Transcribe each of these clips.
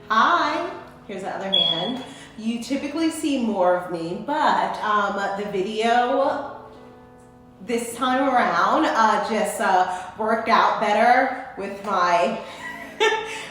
Hi, here's the other hand. You typically see more of me, but the video this time around just worked out better with my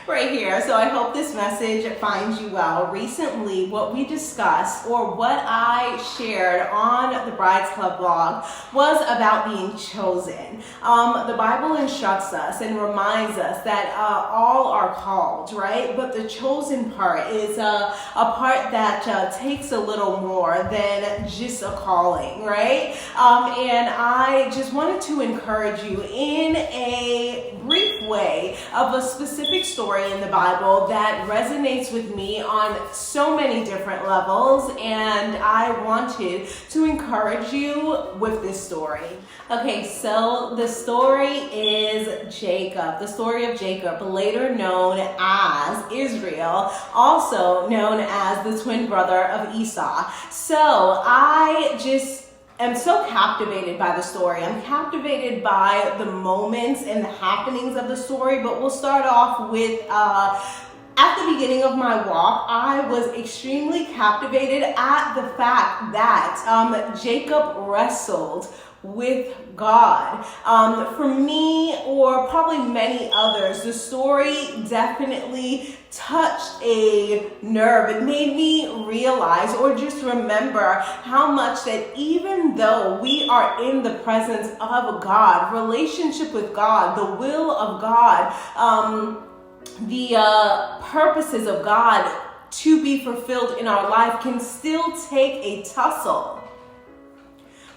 right here. So I hope this message finds you well. Recently, what we discussed, or what I shared on the Brides Club blog, was about being chosen. The Bible instructs us and reminds us that all are called, right? But the chosen part is a part that takes a little more than just a calling, right? And I just wanted to encourage you in a brief way of a specific story in the Bible that resonates with me on so many different levels, and I wanted to encourage you with this story. Okay, so the story is Jacob, the story of Jacob, later known as Israel, also known as the twin brother of Esau. So I'm so captivated by the story. I'm captivated by the moments and the happenings of the story, but we'll start off with, at the beginning of my walk, I was extremely captivated at the fact that Jacob wrestled with God. For me, or probably many others, the story definitely touched a nerve. It made me realize, or just remember, how much that even though we are in the presence of God, relationship with God, the will of God, the purposes of God to be fulfilled in our life can still take a tussle.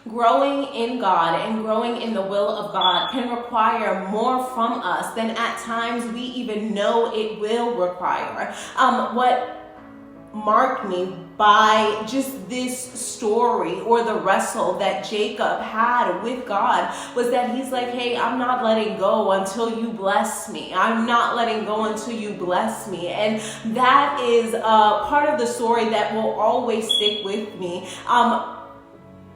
Growing in God and growing in the will of God can require more from us than at times we even know it will require. What marked me by just this story, or the wrestle that Jacob had with God, was that he's like, hey, I'm not letting go until you bless me. I'm not letting go until you bless me. And that is part of the story that will always stick with me.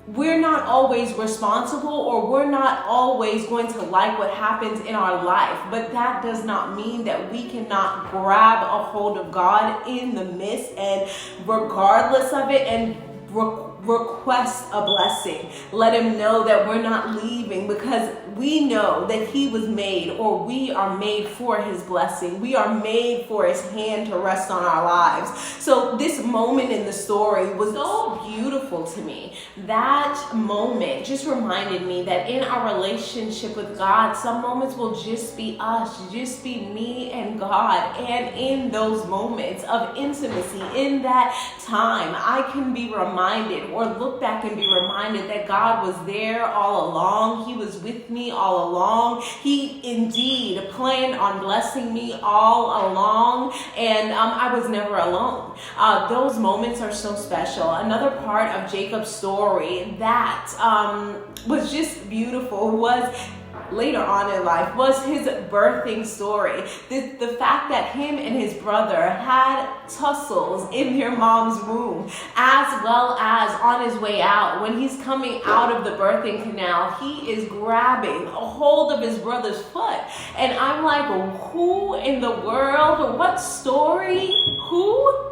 We're not always responsible, or we're not always going to like what happens in our life, but that does not mean that we cannot grab a hold of God in the midst and regardless of it, and request a blessing. Let him know that we're not leaving, because we know that he was made, or we are made for his blessing. We are made for his hand to rest on our lives. So this moment in the story was so beautiful to me. That moment just reminded me that in our relationship with God, some moments will just be us, just be me and God. And in those moments of intimacy, in that time, I can be reminded, or look back and be reminded, that God was there all along. He was with me all along. He indeed planned on blessing me all along, and I was never alone. Those moments are so special. Another part of Jacob's story that was just beautiful was later on in life, was his birthing story. The fact that him and his brother had tussles in their mom's womb, as well as on his way out, when he's coming out of the birthing canal, he is grabbing a hold of his brother's foot. And I'm like, who in the world, what story, who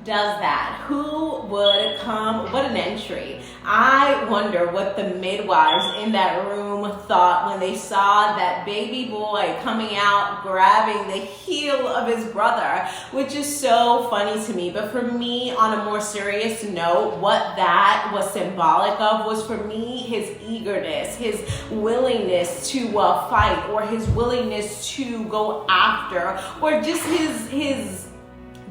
does that? Who would come? What an entry. I wonder what the midwives in that room thought when they saw that baby boy coming out grabbing the heel of his brother, which is so funny to me. But for me, on a more serious note, what that was symbolic of was, for me, his eagerness, his willingness to fight, or his willingness to go after, or just his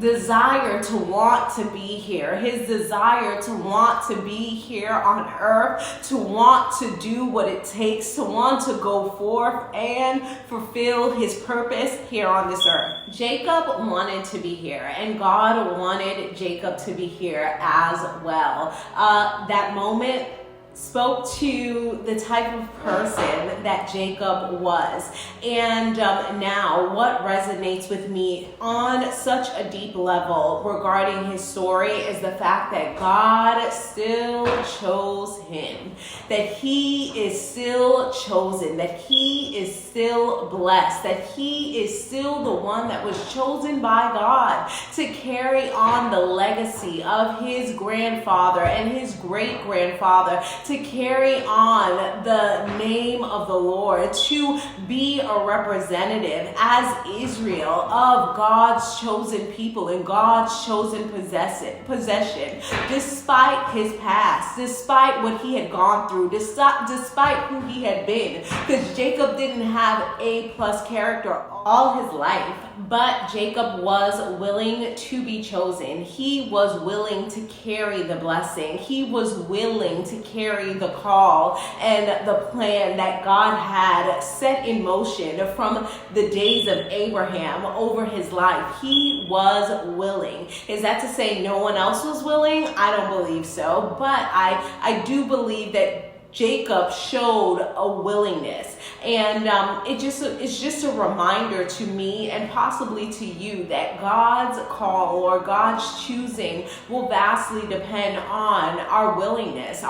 desire to want to be here, his desire to want to be here on earth, to want to do what it takes, to want to go forth and fulfill his purpose here on this earth. Jacob wanted to be here, and God wanted Jacob to be here as well. That moment spoke to the type of person that Jacob was. And now what resonates with me on such a deep level regarding his story is the fact that God still chose him, that he is still chosen, that he is still blessed, that he is still the one that was chosen by God to carry on the legacy of his grandfather and his great-grandfather, to carry on the name of the Lord, to be a representative as Israel of God's chosen people and God's chosen possession, despite his past, despite what he had gone through, despite who he had been, because Jacob didn't have A+ character all his life, but Jacob was willing to be chosen. He was willing to carry the blessing. He was willing to carry the call and the plan that God had set in motion from the days of Abraham over his life. He was willing. Is that to say no one else was willing? I don't believe so, but I do believe that Jacob showed a willingness, and it's just a reminder to me and possibly to you that God's call or God's choosing will vastly depend on our willingness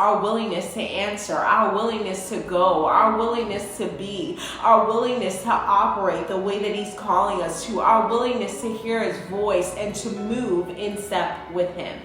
to answer, our willingness to go, our willingness to be, our willingness to operate the way that he's calling us to, our willingness to hear his voice and to move in step with him.